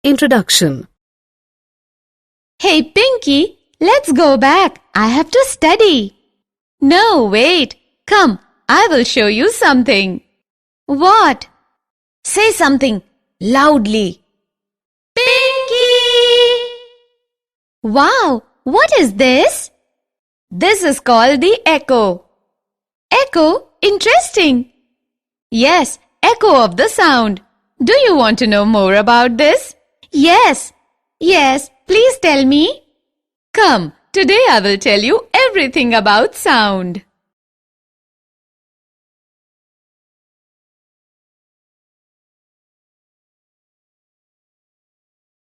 Introduction. Hey, Pinky, let's go back. I have to study. No, wait. Come, I will show you something. What? Say something loudly. Pinky! Wow, what is this? This is called the echo. Echo? Interesting. Yes, echo of the sound. Do you want to know more about this? Yes, please tell me. Come, today I will tell you everything about sound.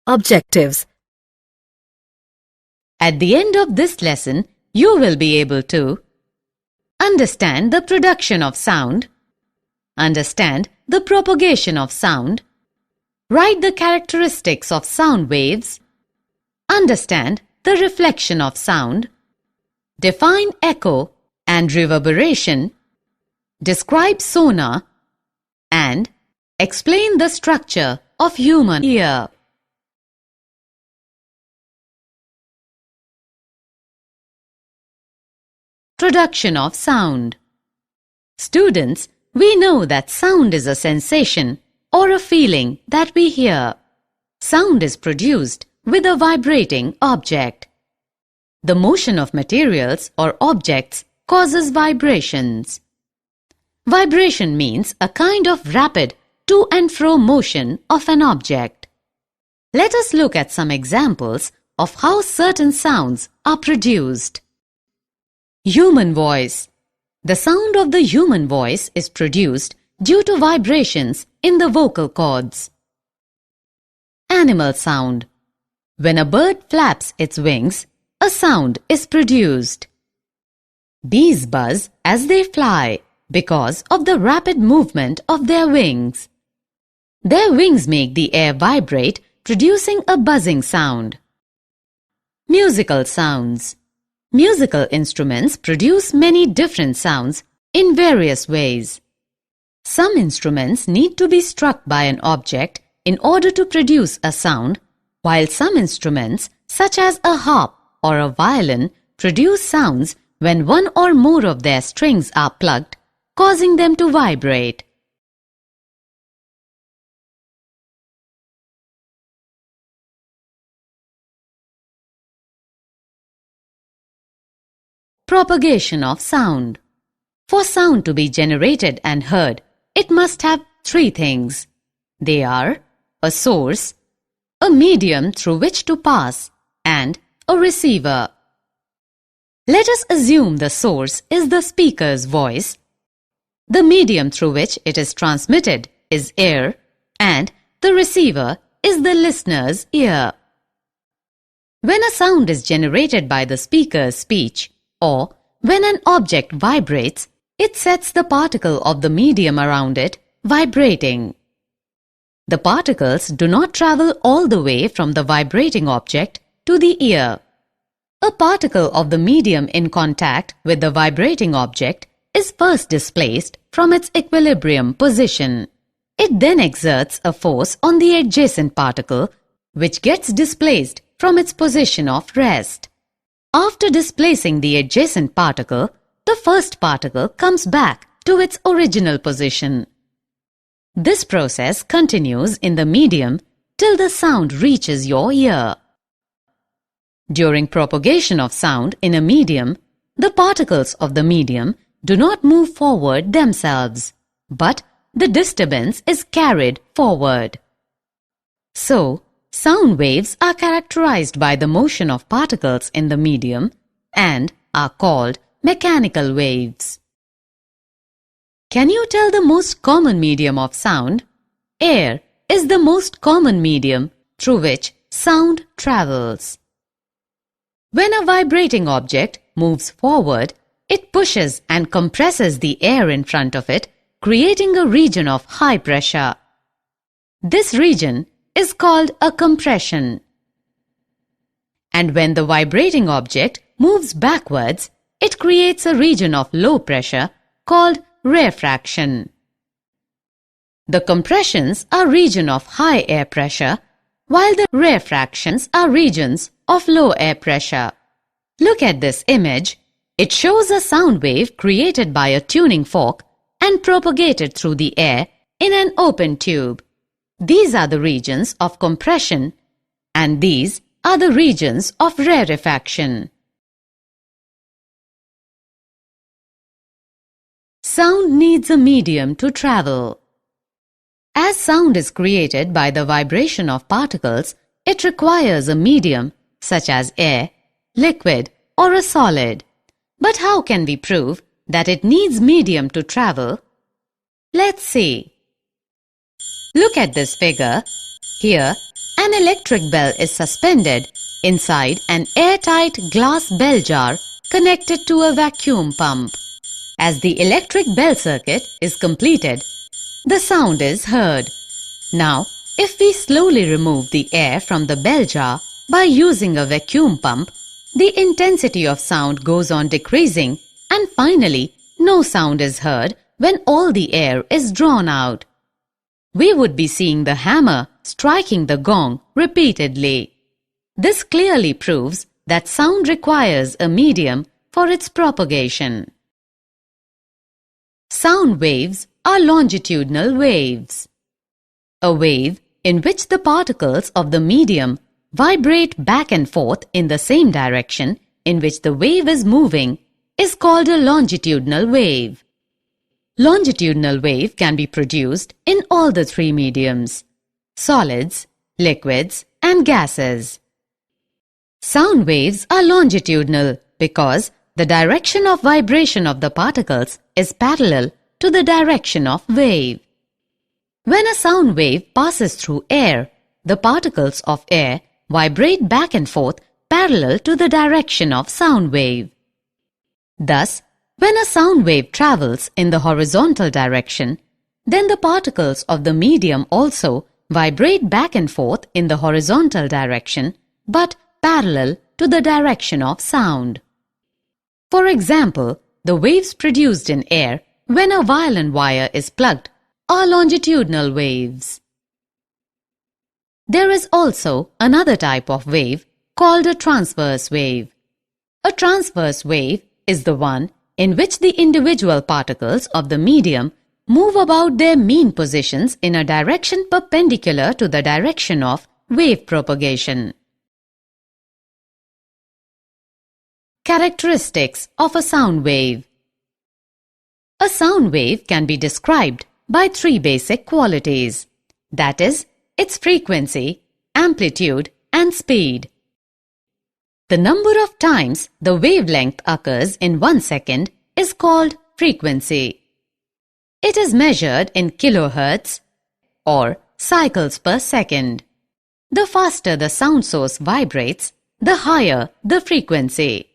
Objectives. At the end of this lesson, you will be able to understand the production of sound, understand the propagation of sound, write the characteristics of sound waves, understand the reflection of sound, define echo and reverberation, describe sonar, and explain the structure of human ear. Production of sound. Students, we know that sound is a sensation or a feeling that we hear. Sound is produced with a vibrating object. The motion of materials or objects causes vibrations. Vibration means a kind of rapid to and fro motion of an object. Let us look at some examples of how certain sounds are produced. Human voice. The sound of the human voice is produced due to vibrations in the vocal cords. Animal sound. When a bird flaps its wings, a sound is produced. Bees buzz as they fly because of the rapid movement of their wings. Their wings make the air vibrate, producing a buzzing sound. Musical sounds. Musical instruments produce many different sounds in various ways. Some instruments need to be struck by an object in order to produce a sound, while some instruments, such as a harp or a violin, produce sounds when one or more of their strings are plucked, causing them to vibrate. Propagation of sound. For sound to be generated and heard, it must have three things. They are a source, a medium through which to pass, and a receiver. Let us assume the source is the speaker's voice, the medium through which it is transmitted is air, and the receiver is the listener's ear. When a sound is generated by the speaker's speech, or when an object vibrates, it sets the particle of the medium around it vibrating. The particles do not travel all the way from the vibrating object to the ear. A particle of the medium in contact with the vibrating object is first displaced from its equilibrium position. It then exerts a force on the adjacent particle, which gets displaced from its position of rest. After displacing the adjacent particle, the first particle comes back to its original position. This process continues in the medium till the sound reaches your ear. During propagation of sound in a medium, the particles of the medium do not move forward themselves, but the disturbance is carried forward. So, sound waves are characterized by the motion of particles in the medium and are called mechanical waves. Can you tell the most common medium of sound? Air is the most common medium through which sound travels. When a vibrating object moves forward, it pushes and compresses the air in front of it, creating a region of high pressure. This region is called a compression. And when the vibrating object moves backwards, it creates a region of low pressure called rarefaction. The compressions are region of high air pressure while the rarefactions are regions of low air pressure. Look at this image. It shows a sound wave created by a tuning fork and propagated through the air in an open tube. These are the regions of compression and these are the regions of rarefaction. Sound needs a medium to travel. As sound is created by the vibration of particles, it requires a medium such as air, liquid, or a solid. But how can we prove that it needs medium to travel? Let's see. Look at this figure. Here, an electric bell is suspended inside an airtight glass bell jar connected to a vacuum pump. As the electric bell circuit is completed, the sound is heard. Now, if we slowly remove the air from the bell jar by using a vacuum pump, the intensity of sound goes on decreasing and finally no sound is heard when all the air is drawn out. We would be seeing the hammer striking the gong repeatedly. This clearly proves that sound requires a medium for its propagation. Sound waves are longitudinal waves. A wave in which the particles of the medium vibrate back and forth in the same direction in which the wave is moving is called a longitudinal wave. Longitudinal wave can be produced in all the three mediums: solids, liquids, and gases. Sound waves are longitudinal because the direction of vibration of the particles is parallel to the direction of wave. When a sound wave passes through air, the particles of air vibrate back and forth parallel to the direction of sound wave. Thus, when a sound wave travels in the horizontal direction, then the particles of the medium also vibrate back and forth in the horizontal direction but parallel to the direction of sound. For example, the waves produced in air when a violin wire is plugged are longitudinal waves. There is also another type of wave called a transverse wave. A transverse wave is the one in which the individual particles of the medium move about their mean positions in a direction perpendicular to the direction of wave propagation. Characteristics of a sound wave. A sound wave can be described by three basic qualities, that is, its frequency, amplitude, and speed. The number of times the wavelength occurs in 1 second is called frequency. It is measured in kilohertz or cycles per second. The faster the sound source vibrates, the higher the frequency.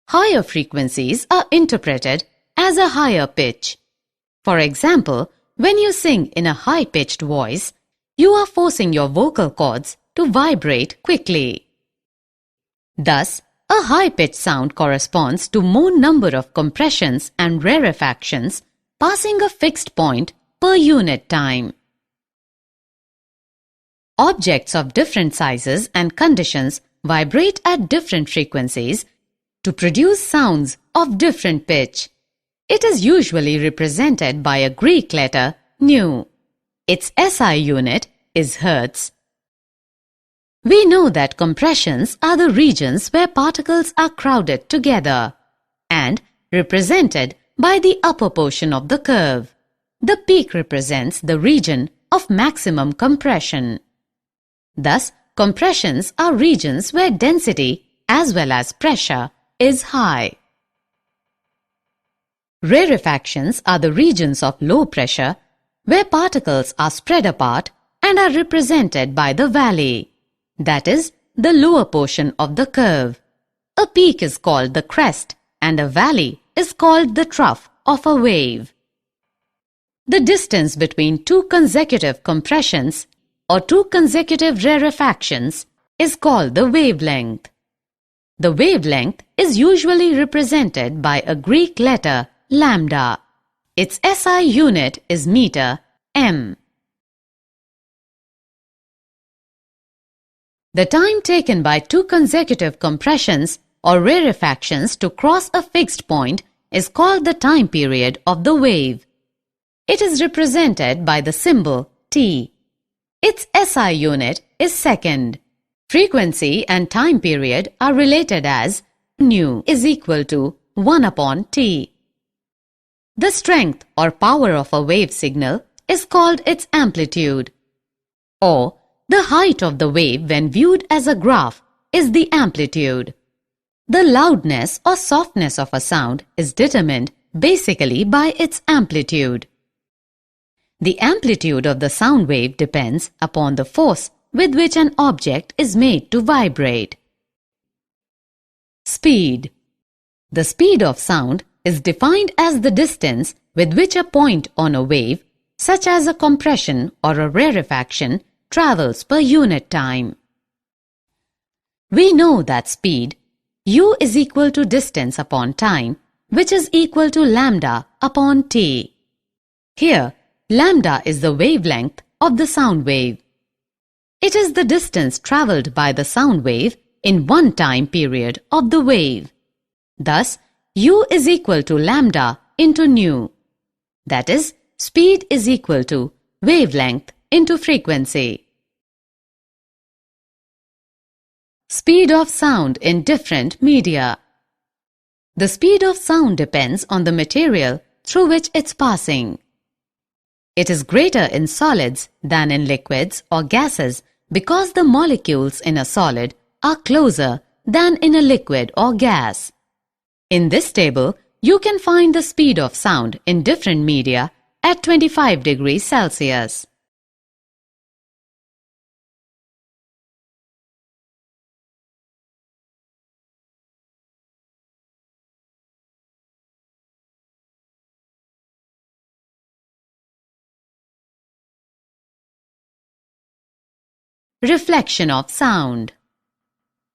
Higher frequencies are interpreted as a higher pitch. For example, when you sing in a high-pitched voice, you are forcing your vocal cords to vibrate quickly. Thus, a high-pitched sound corresponds to more number of compressions and rarefactions passing a fixed point per unit time. Objects of different sizes and conditions vibrate at different frequencies to produce sounds of different pitch. It is usually represented by a Greek letter nu. Its SI unit is Hertz. We know that compressions are the regions where particles are crowded together and represented by the upper portion of the curve. The peak represents the region of maximum compression. Thus, compressions are regions where density as well as pressure is high. Rarefactions are the regions of low pressure where particles are spread apart and are represented by the valley, that is, the lower portion of the curve. A peak is called the crest and a valley is called the trough of a wave. The distance between two consecutive compressions or two consecutive rarefactions is called the wavelength. The wavelength is usually represented by a Greek letter lambda. Its SI unit is meter, m. The time taken by two consecutive compressions or rarefactions to cross a fixed point is called the time period of the wave. It is represented by the symbol T. Its SI unit is second. Frequency and time period are related as nu is equal to 1 upon T. The strength or power of a wave signal is called its amplitude, or the height of the wave when viewed as a graph is the amplitude. The loudness or softness of a sound is determined basically by its amplitude. The amplitude of the sound wave depends upon the force with which an object is made to vibrate. Speed. The speed of sound is defined as the distance with which a point on a wave, such as a compression or a rarefaction, travels per unit time. We know that speed, u is equal to distance upon time, which is equal to lambda upon t. Here, lambda is the wavelength of the sound wave. It is the distance travelled by the sound wave in one time period of the wave. Thus, u is equal to lambda into nu. That is, speed is equal to wavelength into frequency. Speed of sound in different media. The speed of sound depends on the material through which it's passing. It is greater in solids than in liquids or gases because the molecules in a solid are closer than in a liquid or gas. In this table, you can find the speed of sound in different media at 25 degrees Celsius. Reflection of sound.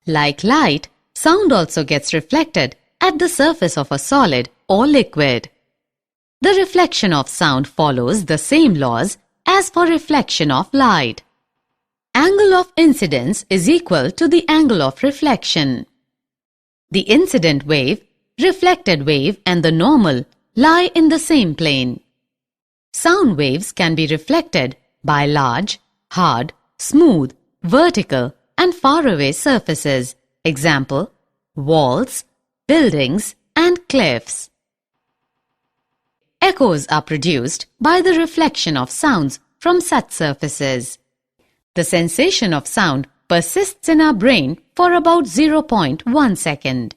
Like light, sound also gets reflected at the surface of a solid or liquid. The reflection of sound follows the same laws as for reflection of light. Angle of incidence is equal to the angle of reflection. The incident wave, reflected wave and the normal lie in the same plane. Sound waves can be reflected by large, hard, smooth, vertical and faraway surfaces. Example, walls, buildings and cliffs. Echoes are produced by the reflection of sounds from such surfaces. The sensation of sound persists in our brain for about 0.1 second.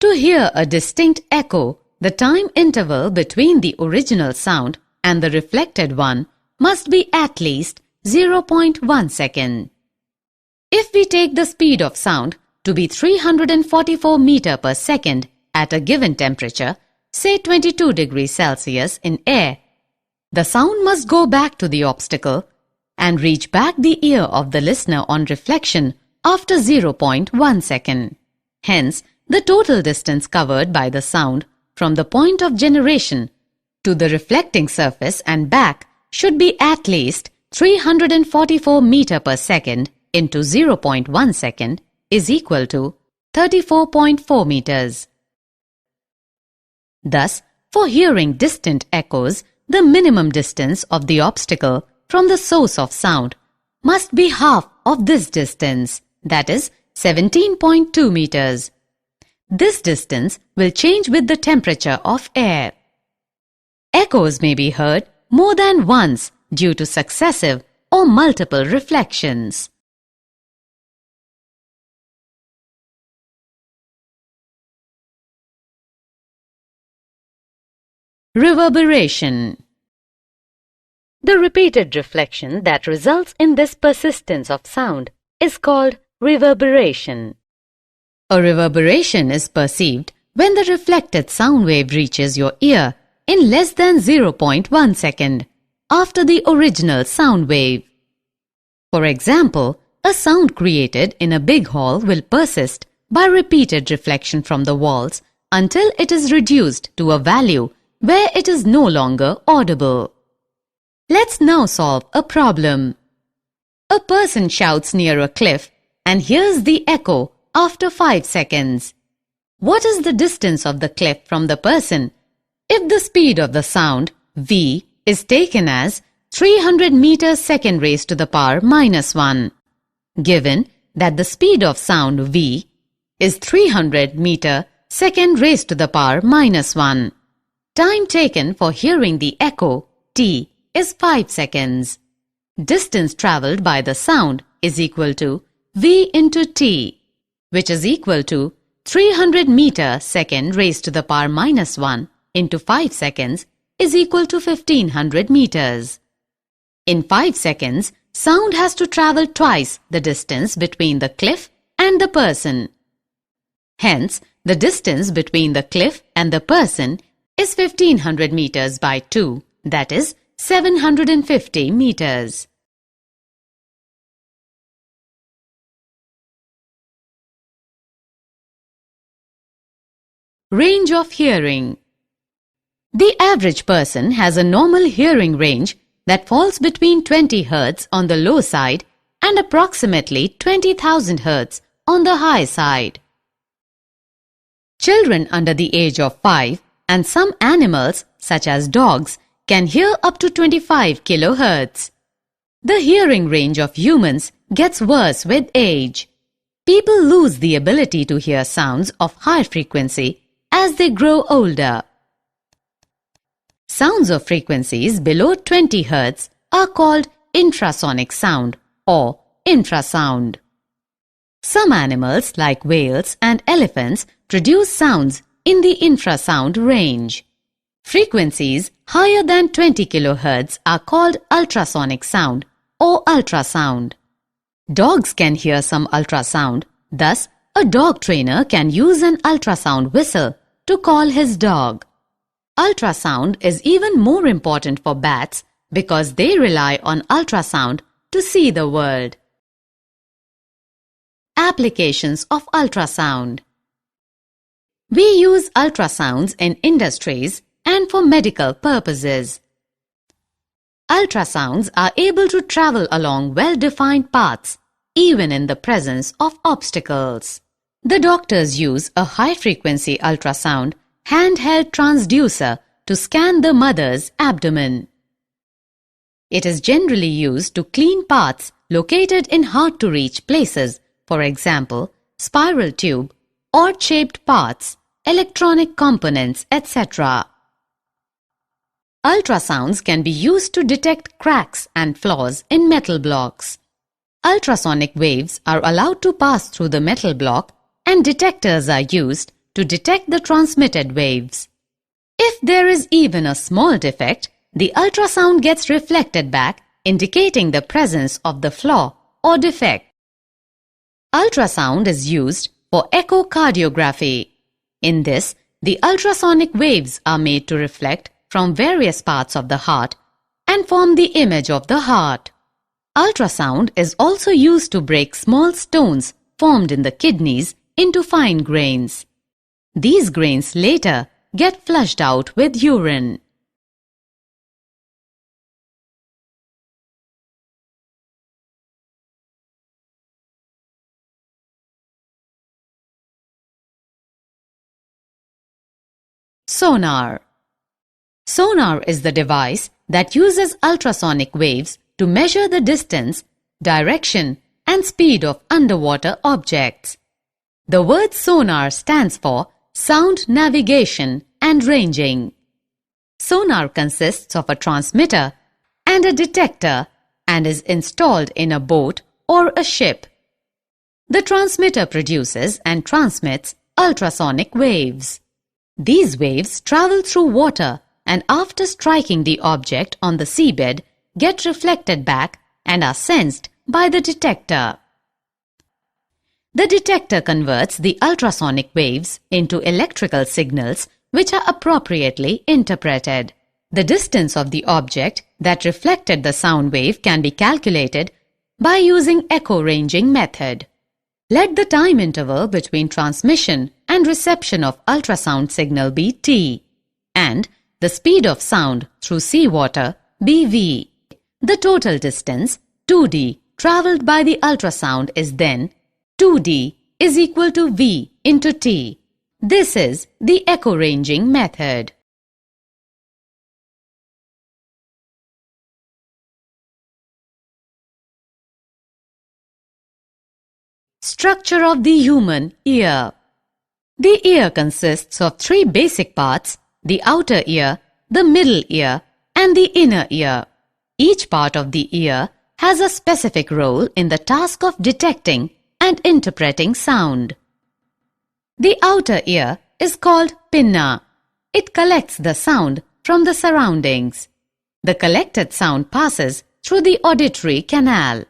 To hear a distinct echo, the time interval between the original sound and the reflected one must be at least 0.1 second. If we take the speed of sound to be 344 meters per second at a given temperature, say 22 degrees Celsius in air, the sound must go back to the obstacle and reach back the ear of the listener on reflection after 0.1 second. Hence, the total distance covered by the sound from the point of generation to the reflecting surface and back should be at least 344 meters per second into 0.1 second is equal to 34.4 meters. Thus, for hearing distant echoes, the minimum distance of the obstacle from the source of sound must be half of this distance, that is 17.2 meters. This distance will change with the temperature of air. Echoes may be heard more than once due to successive or multiple reflections. Reverberation. The repeated reflection that results in this persistence of sound is called reverberation. A reverberation is perceived when the reflected sound wave reaches your ear in less than 0.1 second after the original sound wave. For example, a sound created in a big hall will persist by repeated reflection from the walls until it is reduced to a value where it is no longer audible. Let's now solve a problem. A person shouts near a cliff and hears the echo after 5 seconds. What is the distance of the cliff from the person if the speed of the sound v is taken as 300 meters second raised to the power minus 1? Given that the speed of sound v is 300 meter second raised to the power minus 1. Time taken for hearing the echo t is 5 seconds. Distance travelled by the sound is equal to v into t, which is equal to 300 meter second raised to the power minus 1 into 5 seconds is equal to 1500 meters. In 5 seconds, sound has to travel twice the distance between the cliff and the person. Hence, the distance between the cliff and the person is 1500 meters by 2, that is 750 meters. Range of hearing. The average person has a normal hearing range that falls between 20 Hz on the low side and approximately 20,000 Hz on the high side. Children under the age of 5 and some animals such as dogs can hear up to 25 kHz. The hearing range of humans gets worse with age. People lose the ability to hear sounds of high frequency as they grow older. Sounds of frequencies below 20 Hz are called infrasonic sound or infrasound. Some animals like whales and elephants produce sounds in the infrasound range. Frequencies higher than 20 kHz are called ultrasonic sound or ultrasound. Dogs can hear some ultrasound, thus a dog trainer can use an ultrasound whistle to call his dog. Ultrasound is even more important for bats because they rely on ultrasound to see the world. Applications of ultrasound. We use ultrasounds in industries and for medical purposes. Ultrasounds are able to travel along well-defined paths, even in the presence of obstacles. The doctors use a high-frequency ultrasound handheld transducer to scan the mother's abdomen. It is generally used to clean parts located in hard-to-reach places, for example, spiral tube, odd-shaped parts, electronic components, etc. Ultrasounds can be used to detect cracks and flaws in metal blocks. Ultrasonic waves are allowed to pass through the metal block and detectors are used to detect the transmitted waves. If there is even a small defect, the ultrasound gets reflected back, indicating the presence of the flaw or defect. Ultrasound is used for echocardiography. In this, the ultrasonic waves are made to reflect from various parts of the heart and form the image of the heart. Ultrasound is also used to break small stones formed in the kidneys into fine grains. These grains later get flushed out with urine. Sonar. Sonar is the device that uses ultrasonic waves to measure the distance, direction, and speed of underwater objects. The word sonar stands for sound navigation and ranging. Sonar consists of a transmitter and a detector and is installed in a boat or a ship. The transmitter produces and transmits ultrasonic waves. These waves travel through water and after striking the object on the seabed get reflected back and are sensed by the detector. The detector converts the ultrasonic waves into electrical signals which are appropriately interpreted. The distance of the object that reflected the sound wave can be calculated by using echo ranging method. Let the time interval between transmission and reception of ultrasound signal be t, and the speed of sound through seawater be v. The total distance, 2d, travelled by the ultrasound is then 2D is equal to V into T. This is the echo ranging method. Structure of the human ear. The ear consists of three basic parts: the outer ear, the middle ear, and the inner ear. Each part of the ear has a specific role in the task of detecting and interpreting sound. The outer ear is called pinna. It collects the sound from the surroundings. The collected sound passes through the auditory canal.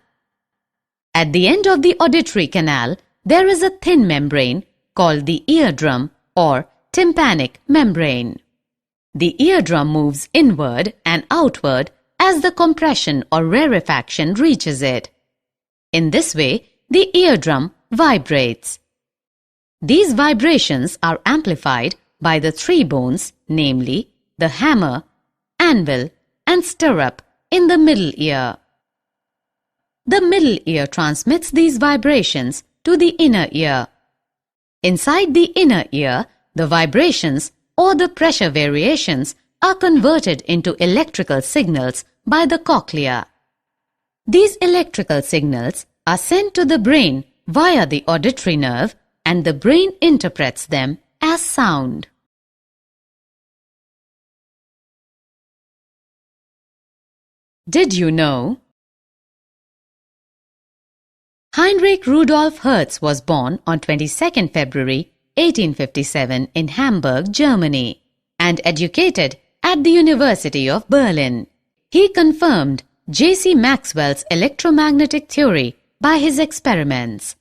At the end of the auditory canal, there is a thin membrane called the eardrum or tympanic membrane. The eardrum moves inward and outward as the compression or rarefaction reaches it. In this way, the eardrum vibrates. These vibrations are amplified by the three bones, namely the hammer, anvil, and stirrup in the middle ear. The middle ear transmits these vibrations to the inner ear. Inside the inner ear, the vibrations or the pressure variations are converted into electrical signals by the cochlea. These electrical signals are sent to the brain via the auditory nerve, and the brain interprets them as sound. Did you know? Heinrich Rudolf Hertz was born on 22nd February 1857 in Hamburg, Germany, and educated at the University of Berlin. He confirmed J.C. Maxwell's electromagnetic theory by his experiments.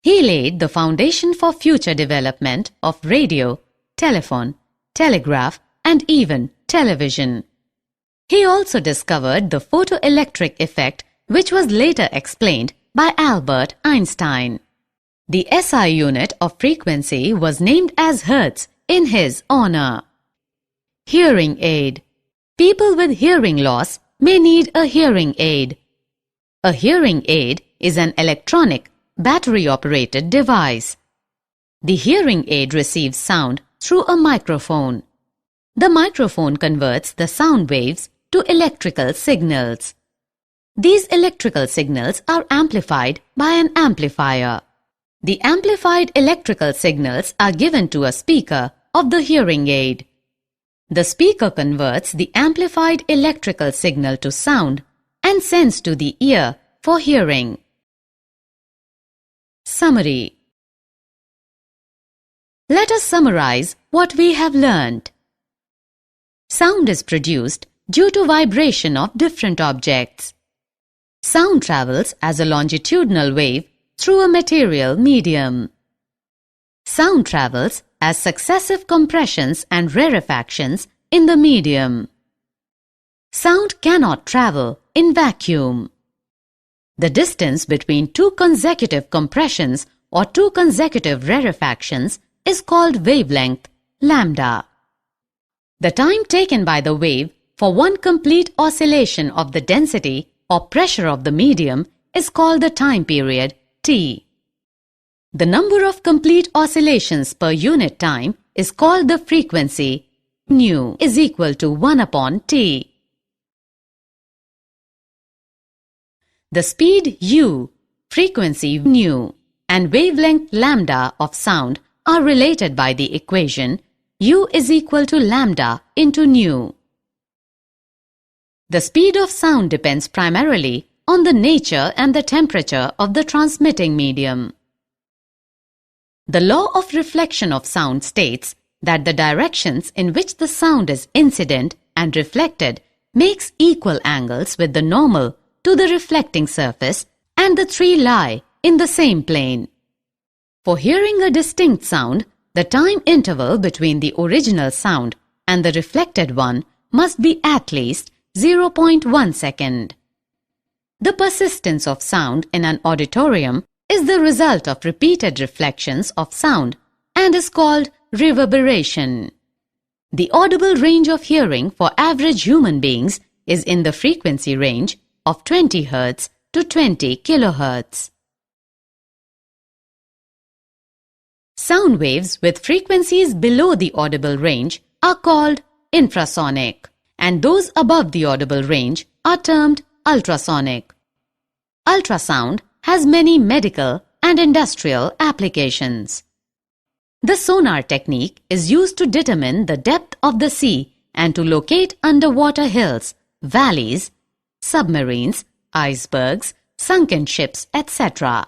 He laid the foundation for future development of radio, telephone, telegraph, and even television. He also discovered the photoelectric effect, which was later explained by Albert Einstein. The SI unit of frequency was named as Hertz in his honor. Hearing aid. People with hearing loss may need a hearing aid. A hearing aid is an electronic, battery-operated device. The hearing aid receives sound through a microphone. The microphone converts the sound waves to electrical signals. These electrical signals are amplified by an amplifier. The amplified electrical signals are given to a speaker of the hearing aid. The speaker converts the amplified electrical signal to sound and sends to the ear for hearing. Summary. Let us summarize what we have learned. Sound is produced due to vibration of different objects. Sound travels as a longitudinal wave through a material medium. Sound travels as successive compressions and rarefactions in the medium. Sound cannot travel in vacuum. The distance between two consecutive compressions or two consecutive rarefactions is called wavelength, lambda. The time taken by the wave for one complete oscillation of the density or pressure of the medium is called the time period, T. The number of complete oscillations per unit time is called the frequency, nu is equal to 1 upon T. The speed u, frequency nu, and wavelength lambda of sound are related by the equation u is equal to lambda into nu. The speed of sound depends primarily on the nature and the temperature of the transmitting medium. The law of reflection of sound states that the directions in which the sound is incident and reflected makes equal angles with the normal to the reflecting surface, and the three lie in the same plane. For hearing a distinct sound, the time interval between the original sound and the reflected one must be at least 0.1 second. The persistence of sound in an auditorium is the result of repeated reflections of sound and is called reverberation. The audible range of hearing for average human beings is in the frequency range of 20 Hz to 20 kHz. Sound waves with frequencies below the audible range are called infrasonic, and those above the audible range are termed ultrasonic. Ultrasound has many medical and industrial applications. The sonar technique is used to determine the depth of the sea and to locate underwater hills, valleys, submarines, icebergs, sunken ships, etc.